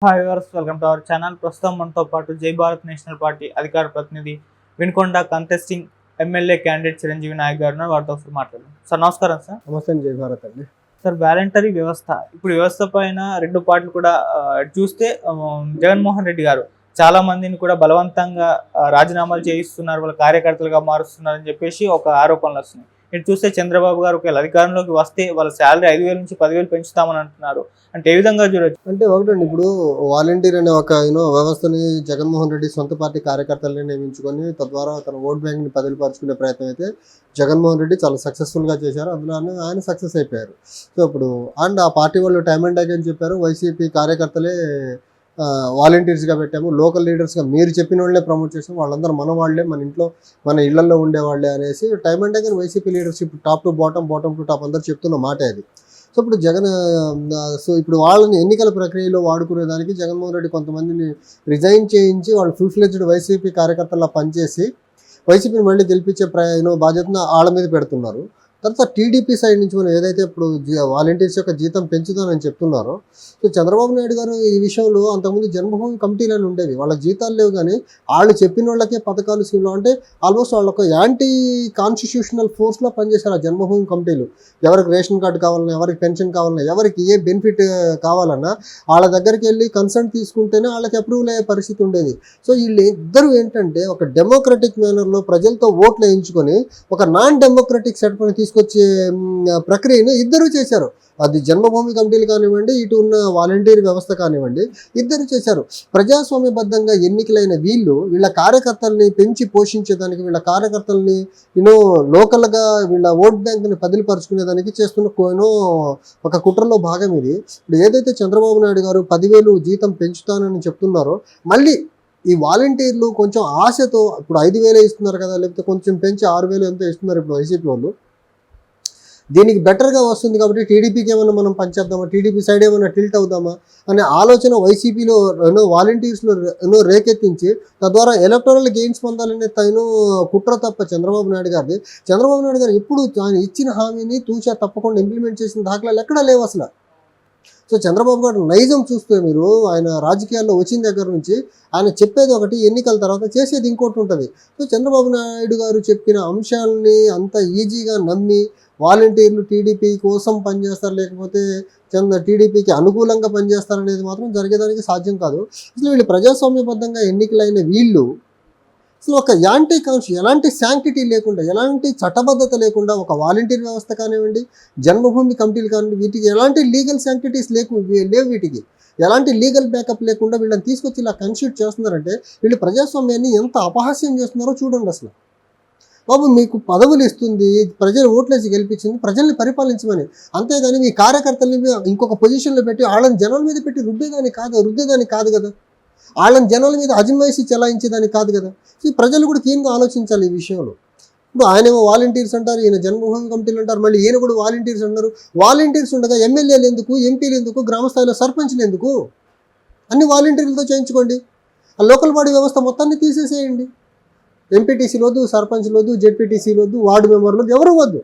Hi viewers, welcome to our channel. ప్రస్తుతం మనతో పాటు జై భారత్ నేషనల్ పార్టీ అధికార ప్రతినిధి Vinukonda contesting MLA candidate Chiranjeevi Nayak garu వారితో మాట్లాడారు. సార్ నమస్కారం. సార్ నమస్తే. జై భారత్ అండి. సార్, వాలంటరీ వ్యవస్థ ఇప్పుడు వ్యవస్థ పైన రెండు పార్టీలు కూడా చూస్తే జగన్మోహన్ రెడ్డి గారు చాలా మందిని కూడా బలవంతంగా రాజీనామాలు చేయిస్తున్నారు, వాళ్ళ కార్యకర్తలుగా మారుస్తున్నారని చెప్పేసి ఒక ఆరోపణలు వస్తున్నాయి. ఇటు చూస్తే చంద్రబాబు గారు ఒకవేళ అధికారంలోకి వస్తే వాళ్ళ శాలరీ 5,000 నుంచి 10,000 పెంచుతామని అంటున్నారు. అంటే ఏ విధంగా చూడొచ్చు? అంటే ఒకటండి, ఇప్పుడు వాలంటీర్ అనే ఒక వ్యవస్థని జగన్మోహన్ రెడ్డి సొంత పార్టీ కార్యకర్తలని నియమించుకొని తద్వారా తన ఓట్ బ్యాంక్ని పదిలిపరుచుకునే ప్రయత్నం అయితే జగన్మోహన్ రెడ్డి చాలా సక్సెస్ఫుల్గా చేశారు. అందులో ఆయన సక్సెస్ అయిపోయారు. సో ఇప్పుడు ఆ పార్టీ వాళ్ళు టైం అండ్ అగైన్ చెప్పారు, వైసీపీ కార్యకర్తలే వాలంటీర్స్గా పెట్టాము, లోకల్ లీడర్స్గా మీరు చెప్పిన వాళ్ళే ప్రమోట్ చేసాము, వాళ్ళందరూ మన వాళ్ళే, మన ఇంట్లో మన ఇళ్లలో ఉండేవాళ్ళే అనేసి time and again YCP leadership top to bottom, bottom to top అందరూ చెప్తున్న మాట అది. సో ఇప్పుడు ఇప్పుడు వాళ్ళని ఎన్నికల ప్రక్రియలో వాడుకునేదానికి జగన్మోహన్ రెడ్డి కొంతమందిని రిజైన్ చేయించి వాళ్ళు ఫుల్ ఫ్లెడ్జ్డ్ వైసీపీ కార్యకర్తలా పనిచేసి వైసీపీని మళ్ళీ గెలిపించే బాధ్యతను వాళ్ళ మీద పెడుతున్నారు. తర్వాత టీడీపీ సైడ్ నుంచి మనం ఏదైతే ఇప్పుడు వాలంటీర్స్ యొక్క జీతం పెంచుతానని చెప్తున్నారో, సో చంద్రబాబు నాయుడు గారు ఈ విషయంలో అంతకుముందు జన్మభూమి కమిటీలను ఉండేవి, వాళ్ళకి జీతాలు లేవు, కానీ వాళ్ళు చెప్పిన వాళ్ళకే పథకాలు స్కీమ్లో అంటే ఆల్మోస్ట్ వాళ్ళు ఒక యాంటీ కాన్స్టిట్యూషనల్ ఫోర్స్లో పనిచేశారు ఆ జన్మభూమి కమిటీలు. ఎవరికి రేషన్ కార్డు కావాలన్నా, ఎవరికి పెన్షన్ కావాలన్నా, ఎవరికి ఏ బెనిఫిట్ కావాలన్నా వాళ్ళ దగ్గరికి వెళ్ళి కన్సల్ట్ తీసుకుంటేనే వాళ్ళకి అప్రూవల్ అయ్యే పరిస్థితి ఉండేది. సో వీళ్ళు ఇద్దరు ఏంటంటే ఒక డెమోక్రటిక్ మేనర్లో ప్రజలతో ఓట్లు వేయించుకొని ఒక నాన్ డెమోక్రటిక్ సెటప్ని తీసుకొచ్చే ప్రక్రియను ఇద్దరు చేశారు. అది జన్మభూమి కమిటీలు కానివ్వండి, ఇటు ఉన్న వాలంటీర్ వ్యవస్థ కానివ్వండి, ఇద్దరు చేశారు. ప్రజాస్వామ్యబద్ధంగా ఎన్నికలైన వీళ్ళ కార్యకర్తల్ని పెంచి పోషించేదానికి, వీళ్ళ కార్యకర్తల్ని లోకల్గా వీళ్ళ ఓట్ బ్యాంక్ని పదిలిపరుచుకునేదానికి చేస్తున్న ఒక కుట్రలో భాగం ఇది. ఇప్పుడు ఏదైతే చంద్రబాబు నాయుడు గారు 10,000 జీతం పెంచుతానని చెప్తున్నారో, మళ్ళీ ఈ వాలంటీర్లు కొంచెం ఆశతో ఇప్పుడు 5,000 ఇస్తున్నారు కదా, లేకపోతే కొంచెం పెంచి 6,000 ఎంతో ఇస్తున్నారు ఇప్పుడు వైసీపీ వాళ్ళు, దీనికి బెటర్గా వస్తుంది కాబట్టి టీడీపీకి ఏమైనా మనం పనిచేద్దామా, టీడీపీ సైడ్ ఏమైనా టిల్ట్ అవుదామా అనే ఆలోచన వైసీపీలో వాలంటీర్స్లో రేకెత్తించి తద్వారా ఎలక్టోరల్ గెయిన్స్ పొందాలనే కుట్ర తప్ప చంద్రబాబు నాయుడు గారు ఎప్పుడు ఆయన ఇచ్చిన హామీని తూచా తప్పకుండా ఇంప్లిమెంట్ చేసిన దాఖలాలు ఎక్కడా లేవు అసలు. సో చంద్రబాబు గారు నైజం చూస్తే మీరు ఆయన రాజకీయాల్లో వచ్చిన దగ్గర నుంచి ఆయన చెప్పేది ఒకటి, ఎన్నికల తర్వాత చేసేది ఇంకోటి ఉంటుంది. సో చంద్రబాబు నాయుడు గారు చెప్పిన అంశాలని అంత ఈజీగా నమ్మి వాలంటీర్లు టీడీపీ కోసం పనిచేస్తారు, లేకపోతే టీడీపీకి అనుకూలంగా పనిచేస్తారనేది మాత్రం జరిగేదానికి సాధ్యం కాదు. అసలు వీళ్ళు ప్రజాస్వామ్యబద్ధంగా ఎన్నికలైన వీళ్ళు అసలు ఒక ఎలాంటి శాంక్టిటీ లేకుండా, ఎలాంటి చట్టబద్ధత లేకుండా ఒక వాలంటీర్ వ్యవస్థ కానివ్వండి, జన్మభూమి కమిటీలు కానివ్వండి, వీటికి ఎలాంటి లీగల్ శాంక్టిటీస్ లేవు. వీటికి ఎలాంటి లీగల్ బ్యాకప్ లేకుండా వీళ్ళని తీసుకొచ్చి ఇలా కన్స్టిట్యూట్ చేస్తున్నారంటే వీళ్ళు ప్రజాస్వామ్యాన్ని ఎంత అపహాస్యం చేస్తున్నారో చూడండి. అసలు బాబు, మీకు పదవులు ఇస్తుంది, ప్రజలు ఓట్లేసి గెలిపించింది ప్రజల్ని పరిపాలించమని, అంతేగాని మీ కార్యకర్తల్ని ఇంకొక పొజిషన్లో పెట్టి వాళ్ళని జనాల మీద పెట్టి రుద్దేదానికి కాదు కదా, వాళ్ళని జనాల మీద అజమాయిషి చెలాయించేదానికి కాదు కదా. సో ప్రజలు కూడా కీన్గా ఆలోచించాలి ఈ విషయంలో. ఇప్పుడు ఆయనేమో వాలంటీర్స్ అంటారు, ఈయన జన్మభూమి కమిటీలు అంటారు, మళ్ళీ ఈయన కూడా వాలంటీర్స్ అంటారు. వాలంటీర్స్ ఉండగా ఎమ్మెల్యేలు ఎందుకు, ఎంపీలు ఎందుకు, గ్రామస్థాయిలో సర్పంచ్లు ఎందుకు? అన్ని వాలంటీర్లతో చేయించుకోండి. ఆ లోకల్ బాడీ వ్యవస్థ మొత్తాన్ని తీసేసేయండి. ఎంపీటీసీలు వద్దు, సర్పంచ్లు వద్దు, జెడ్పీటీసీలు వద్దు, వార్డు మెంబర్లు ఎవరు వద్దు.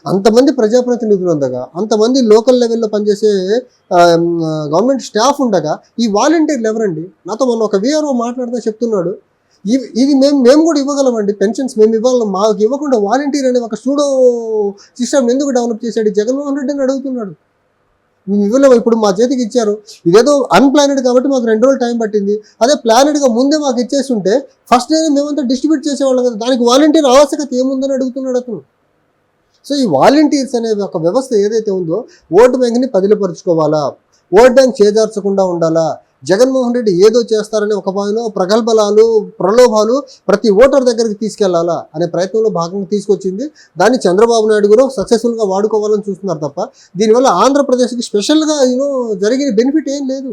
అంతమంది ప్రజాప్రతినిధులు ఉండగా, అంతమంది లోకల్ లెవెల్లో పనిచేసే గవర్నమెంట్ స్టాఫ్ ఉండగా ఈ వాలంటీర్లు ఎవరండి? నాతో మొన్న ఒక వీఆర్ఓ మాట్లాడితే చెప్తున్నాడు, ఇది మేము కూడా ఇవ్వగలమండి, పెన్షన్స్ మేము ఇవ్వాలి, మాకు ఇవ్వకుండా వాలంటీర్ అనే ఒక సూడో సిస్టమ్ ఎందుకు డెవలప్ చేశాడు జగన్మోహన్ రెడ్డి అని అడుగుతున్నాడు. మేము ఇవ్వలేము, ఇప్పుడు మా చేతికి ఇచ్చారు, ఇదేదో అన్ప్లానెడ్ కాబట్టి మాకు 2 రోజులు టైం పట్టింది, అదే ప్లానెడ్గా ముందే మాకు ఇచ్చేస్తుంటే ఫస్ట్ డే మేమంతా డిస్ట్రిబ్యూట్ చేసేవాళ్ళం కదా, దానికి వాలంటీర్ ఆవశ్యకత ఏముందని అడుగుతున్నాడు అతను. సో ఈ వాలంటీర్స్ అనే ఒక వ్యవస్థ ఏదైతే ఉందో ఓటు బ్యాంక్ని పదిలిపరుచుకోవాలా, ఓట్ బ్యాంక్ చేజార్చకుండా ఉండాలా, జగన్మోహన్ రెడ్డి ఏదో చేస్తారనే ఒక భాగంలో ప్రలోభాలు ప్రతి ఓటర్ దగ్గరికి తీసుకెళ్లాలా అనే ప్రయత్నంలో భాగంగా తీసుకొచ్చింది. దాన్ని చంద్రబాబు నాయుడు గారు సక్సెస్ఫుల్గా వాడుకోవాలని చూస్తున్నారు తప్ప దీనివల్ల ఆంధ్రప్రదేశ్కి స్పెషల్గా జరిగిన బెనిఫిట్ ఏం లేదు.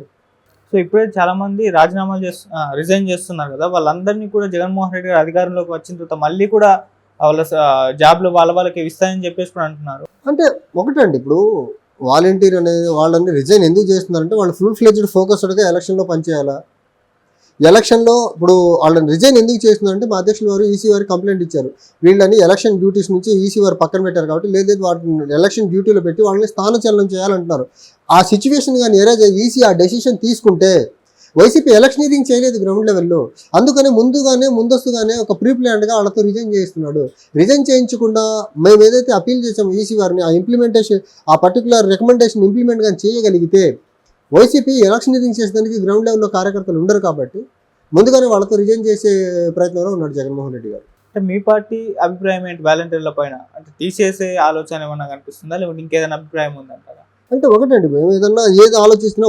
సో ఇప్పుడే చాలా మంది రాజీనామాలు రిజైన్ చేస్తున్నారు కదా, వాళ్ళందరినీ కూడా జగన్మోహన్ రెడ్డి గారు అధికారంలోకి వచ్చిన తర్వాత మళ్ళీ కూడా వాళ్ళ జాబ్లు వాళ్ళకి ఇస్తాయని చెప్పేసి కూడా అంటున్నారు. అంటే ఒకటండి, ఇప్పుడు వాలంటీర్ అనేది వాళ్ళని రిజైన్ ఎందుకు చేస్తున్నారంటే వాళ్ళు ఫుల్ ఫ్లెడ్జ్డ్ ఫోకస్డ్గా ఎలక్షన్లో పనిచేయాలా. ఎలక్షన్లో ఇప్పుడు వాళ్ళని రిజైన్ ఎందుకు చేస్తుందంటే మా అధ్యక్షులు వారు ఈసీ వారికి కంప్లైంట్ ఇచ్చారు, వీళ్ళని ఎలక్షన్ డ్యూటీస్ నుంచి ఈసీ వారు పక్కన పెట్టారు కాబట్టి లేదు వాటిని ఎలక్షన్ డ్యూటీలో పెట్టి వాళ్ళని స్థానచలనం చేయాలంటున్నారు. ఆ సిచ్యువేషన్ కానీ ఎరేజ్ ఈసీ ఆ డెసిషన్ తీసుకుంటే వైసీపీ ఎలక్షనీరింగ్ చేయలేదు గ్రౌండ్ లెవెల్లో, అందుకనే ముందస్తుగానే ఒక ప్రీ ప్లాన్డ్గా వాళ్ళతో రిజైన్ చేయిస్తున్నాడు. రిజైన్ చేయించకుండా మేము ఏదైతే అపీల్ చేసామో ఈసీ వారిని ఆ ఇంప్లిమెంటేషన్ ఆ పర్టికులర్ రికమెండేషన్ ఇంప్లిమెంట్ కానీ చేయగలిగితే వైసీపీ ఎలక్షనీరింగ్ చేసేదానికి గ్రౌండ్ లెవెల్లో కార్యకర్తలు ఉండరు కాబట్టి ముందుగానే వాళ్ళతో రిజైన్ చేసే ప్రయత్నంలో ఉన్నాడు జగన్మోహన్ రెడ్డి గారు. అంటే మీ పార్టీ అభిప్రాయం ఏంటి వాలంటీర్ల పైన? అంటే తీసేసే ఆలోచన ఏమన్నా కనిపిస్తుందా, లేకుంటే ఇంకేదైనా అభిప్రాయం ఉందంటారా? అంటే ఒకటండి, మేము ఏదన్నా ఏది ఆలోచిస్తున్నా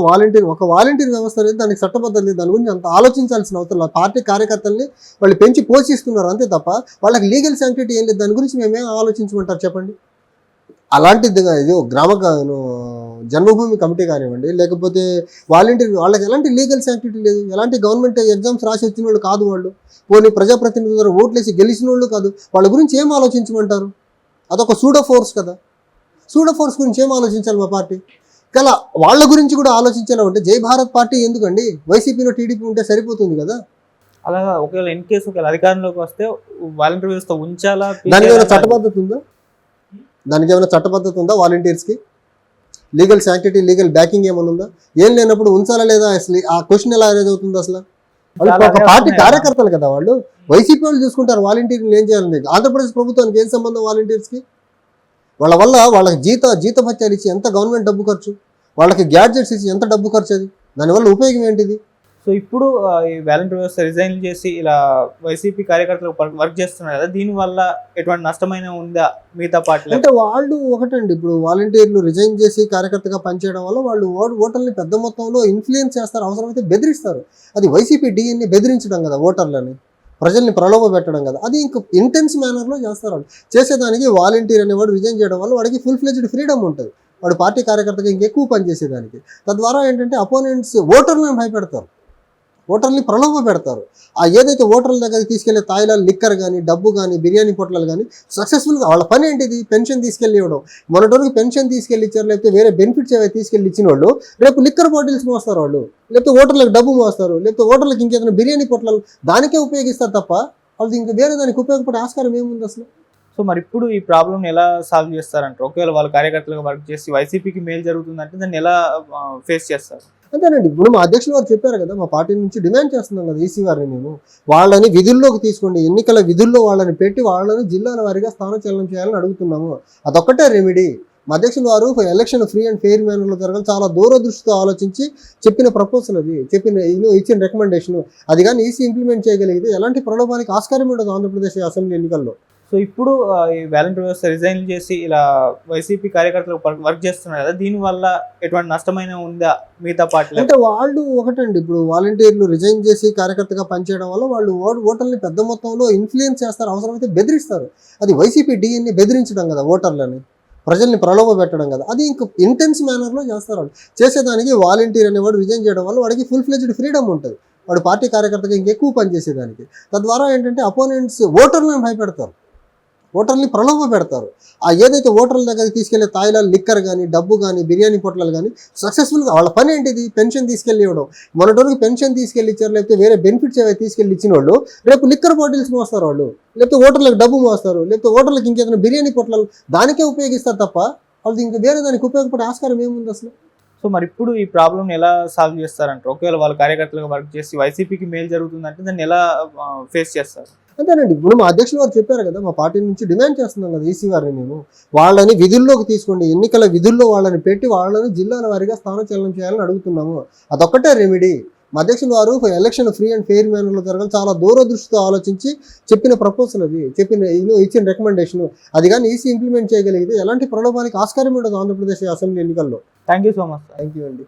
ఒక వాలంటీర్ వ్యవస్థ అనేది దానికి చట్టబద్ధత లేదు, దాని గురించి అంత ఆలోచించాల్సిన అవసరం లేదు. పార్టీ కార్యకర్తల్ని వాళ్ళు పెంచి పోషిస్తున్నారు అంతే తప్ప వాళ్ళకి లీగల్ శాంక్టిటీ ఏం లేదు, దాని గురించి మేమేం ఆలోచించమంటారు చెప్పండి. అలాంటిది ఇది జన్మభూమి కమిటీ కానివ్వండి, లేకపోతే వాలంటీర్ వాళ్ళకి ఎలాంటి లీగల్ శాంక్టిటీ లేదు, ఎలాంటి గవర్నమెంట్ ఎగ్జామ్స్ రాసి వచ్చిన వాళ్ళు కాదు, వాళ్ళు పోనీ ప్రజాప్రతినిధుల ద్వారా ఓట్లేసి గెలిచిన వాళ్ళు కాదు, వాళ్ళ గురించి ఏం ఆలోచించమంటారు? అదొక సూడో ఫోర్స్ కదా, సూడో ఫోర్స్ గురించి ఏం ఆలోచించాలి మా పార్టీ? కల వాళ్ళ గురించి కూడా ఆలోచించాలంటే జై భారత్ పార్టీ ఎందుకండి, వైసీపీలో టీడీపీ ఉంటే సరిపోతుంది కదా. అలా ఒకవేళ ఇన్ కేసు ఒకవేళ అధికారంలోకి వస్తే వాలంటీర్ వ్యవస్థ ఉంచాలా? దానికి ఏమైనా చట్టబద్ధత ఉందా? వాలంటీర్స్కి లీగల్ శాంక్టిటీ లీగల్ బ్యాకింగ్ ఏమైనా ఉందా? ఏం లేనప్పుడు ఉంచాలా లేదా? అసలు ఆ క్వశ్చన్ ఎలా అరేజ్ అవుతుంది? అసలు ఒక పార్టీ కార్యకర్తలు కదా వాళ్ళు, వైసీపీ వాళ్ళు చూసుకుంటారు వాలంటీర్లు ఏం చేయాలని. ఆంధ్రప్రదేశ్ ప్రభుత్వానికి ఏం సంబంధం వాలంటీర్స్కి? వాళ్ళ వల్ల వాళ్ళకి జీతభత్యాలు ఇచ్చి ఎంత గవర్నమెంట్ డబ్బు ఖర్చు, వాళ్ళకి గ్యాడ్జెట్స్ ఇచ్చి ఎంత డబ్బు ఖర్చు, అది దానివల్ల ఉపయోగం ఏంటిది? సో ఇప్పుడు ఈ వాలంటీర్ వ్యవస్థ రిజైన్ చేసి ఇలా వైసీపీ కార్యకర్తలు వర్క్ చేస్తున్నారు కదా, దీనివల్ల ఎటువంటి నష్టమైన ఉందా మిగతా పార్టీలు? అంటే వాళ్ళు ఒకటండి, ఇప్పుడు వాలంటీర్లు రిజైన్ చేసి కార్యకర్తగా పనిచేయడం వల్ల వాళ్ళు ఓటర్ని పెద్ద మొత్తంలో ఇన్ఫ్లుయెన్స్ చేస్తారు, అవసరమైతే బెదిరిస్తారు. అది వైసీపీ డిఎన్ని బెదిరించడం కదా, ఓటర్లని ప్రజల్ని ప్రలోభ పెట్టడం కదా, అది ఇంక ఇంటెన్స్ మేనర్లో చేస్తారు. వాళ్ళు చేసేదానికి వాలంటీర్ అనేవాడు రిజైన్ చేయడం వల్ల వాడికి ఫుల్ ఫ్లెజ్డ్ ఫ్రీడమ్ ఉంటుంది, వాడు పార్టీ కార్యకర్తగా ఇంకెక్కువ పని చేసేదానికి. తద్వారా ఏంటంటే అపోనెంట్స్ ఓటర్లను భయపెడతారు, ఓటర్ని ప్రలోభ పెడతారు. ఆ ఏదైతే ఓటర్ల దగ్గరికి తీసుకెళ్లే తాయిలాలు లిక్కర్ కానీ డబ్బు కానీ బిర్యానీ పొట్లాలు కానీ సక్సెస్ఫుల్గా వాళ్ళ పని ఏంటిది? పెన్షన్ తీసుకెళ్ళి ఇవ్వడం. మొన్నటి పెన్షన్ తీసుకెళ్ళి ఇచ్చారు, లేకపోతే వేరే బెనిఫిట్స్ ఏవైతే తీసుకెళ్ళి ఇచ్చిన వాళ్ళు రేపు లిక్కర్ బాటిల్స్ మోస్తారు వాళ్ళు, లేకపోతే ఓటర్లకు డబ్బు మోస్తారు, లేకపోతే ఓటర్లకు ఇంకేదైనా బిర్యానీ పొట్లాలు దానికే ఉపయోగిస్తారు తప్ప వాళ్ళు ఇంకా వేరే దానికి ఉపయోగపడే ఆస్కారం ఏముంది అసలు? సో మరి ఇప్పుడు ఈ ప్రాబ్లం ఎలా సాల్వ్ చేస్తారంటారు? ఒకవేళ వాళ్ళ కార్యకర్తలుగా వర్క్ చేసి వైసీపీకి మేలు జరుగుతుందంటే దాన్ని ఎలా ఫేస్ చేస్తారు? అంతేనండి, ఇప్పుడు మా అధ్యక్షులు వారు చెప్పారు కదా, మా పార్టీ నుంచి డిమాండ్ చేస్తున్నాం కదా ఈసీ వారిని, మేము వాళ్ళని విధుల్లోకి తీసుకోండి, ఎన్నికల విధుల్లో వాళ్ళని పెట్టి వాళ్ళని జిల్లాల వారీగా స్థానచలనం చేయాలని అడుగుతున్నాము. అదొక్కటే రెమెడీ. మా అధ్యక్షులు వారు ఎలక్షన్ ఫ్రీ అండ్ ఫెయిర్ మేనర్లో జరగాలి చాలా దూరదృష్టితో ఆలోచించి చెప్పిన ప్రపోజల్, అది ఇచ్చిన రికమెండేషన్, అది కానీ ఈసీ ఇంప్లిమెంట్ చేయగలిగితే ఎలాంటి ప్రలోభానికి ఆస్కారం ఉండదు ఆంధ్రప్రదేశ్ అసెంబ్లీ ఎన్నికల్లో. సో ఇప్పుడు ఈ వాలంటీర్ వ్యవస్థ రిజైన్ చేసి ఇలా వైసీపీ కార్యకర్తలు వర్క్ చేస్తున్నారు కదా, దీనివల్ల ఎటువంటి నష్టమైన ఉందా మిగతా పార్టీలు? అంటే వాళ్ళు ఒకటండి, ఇప్పుడు వాలంటీర్లు రిజైన్ చేసి కార్యకర్తగా పనిచేయడం వల్ల వాళ్ళు ఓటర్ని పెద్ద మొత్తంలో ఇన్ఫ్లుయెన్స్ చేస్తారు, అవసరమైతే బెదిరిస్తారు. అది వైసీపీ డిఎన్ని బెదిరించడం కదా, ఓటర్లని ప్రజల్ని ప్రలోభ పెట్టడం కదా, అది ఇంక ఇంటెన్స్ మేనర్లో చేస్తారు. వాళ్ళు చేసేదానికి వాలంటీర్ అనేవాడు రిజైన్ చేయడం వల్ల వాడికి ఫుల్ ఫ్లెజ్డ్ ఫ్రీడమ్ ఉంటుంది, వాడు పార్టీ కార్యకర్తగా ఇంకెక్కువ పని చేసేదానికి. తద్వారా ఏంటంటే అపోనెంట్స్ ఓటర్లను భయపెడతారు, ఓటర్ని ప్రలోభ పెడతారు. ఆ ఏదైతే ఓటర్ల దగ్గరికి తీసుకెళ్లే తాయిలాలు లిక్కర్ కానీ డబ్బు కానీ బిర్యానీ పొట్లాలు కానీ సక్సెస్ఫుల్గా వాళ్ళ పని ఏంటిది? పెన్షన్ తీసుకెళ్ళి ఇవ్వడం. మొన్నటి పెన్షన్ తీసుకెళ్ళి ఇచ్చారు, లేకపోతే వేరే బెనిఫిట్స్ ఏవైతే తీసుకెళ్ళి ఇచ్చిన వాళ్ళు రేపు లిక్కర్ బాటిల్స్ మోస్తారు వాళ్ళు, లేకపోతే ఓటర్లకు డబ్బు మోస్తారు, లేకపోతే ఓటర్లకు ఇంకేదైనా బిర్యానీ పొట్లాలు దానికే ఉపయోగిస్తారు తప్ప వాళ్ళు ఇంకా వేరే దానికి ఉపయోగపడే ఆస్కారం ఏముంది అసలు? సో మరి ఇప్పుడు ఈ ప్రాబ్లం ఎలా సాల్వ్ చేస్తారంటారు? ఒకవేళ వాళ్ళ కార్యకర్తలుగా వర్క్ చేసి వైసీపీకి మేలు జరుగుతుందంటే దాన్ని ఎలా ఫేస్ చేస్తారు? అంతేనండి, ఇప్పుడు మా అధ్యక్షులు వారు చెప్పారు కదా, మా పార్టీ నుంచి డిమాండ్ చేస్తున్నాం కదా ఈసీ వారిని, మేము వాళ్ళని విధుల్లోకి తీసుకోండి, ఎన్నికల విధుల్లో వాళ్ళని పెట్టి వాళ్ళని జిల్లాల వారీగా స్థానచలనం చేయాలని అడుగుతున్నాము. అదొక్కటే రెమెడీ. మా అధ్యక్షులు వారు ఎలక్షన్ ఫ్రీ అండ్ ఫెయిర్ మేనర్లో జరగాలి చాలా దూరదృష్టితో ఆలోచించి చెప్పిన ప్రపోజల్, అది ఇచ్చిన రికమెండేషన్, అది కానీ ఈసీ ఇంప్లిమెంట్ చేయగలిగితే ఎలాంటి ప్రలోభానికి ఆస్కారం ఉండదు ఆంధ్రప్రదేశ్ అసెంబ్లీ ఎన్నికల్లో. Thank you so much. Thank you అండి.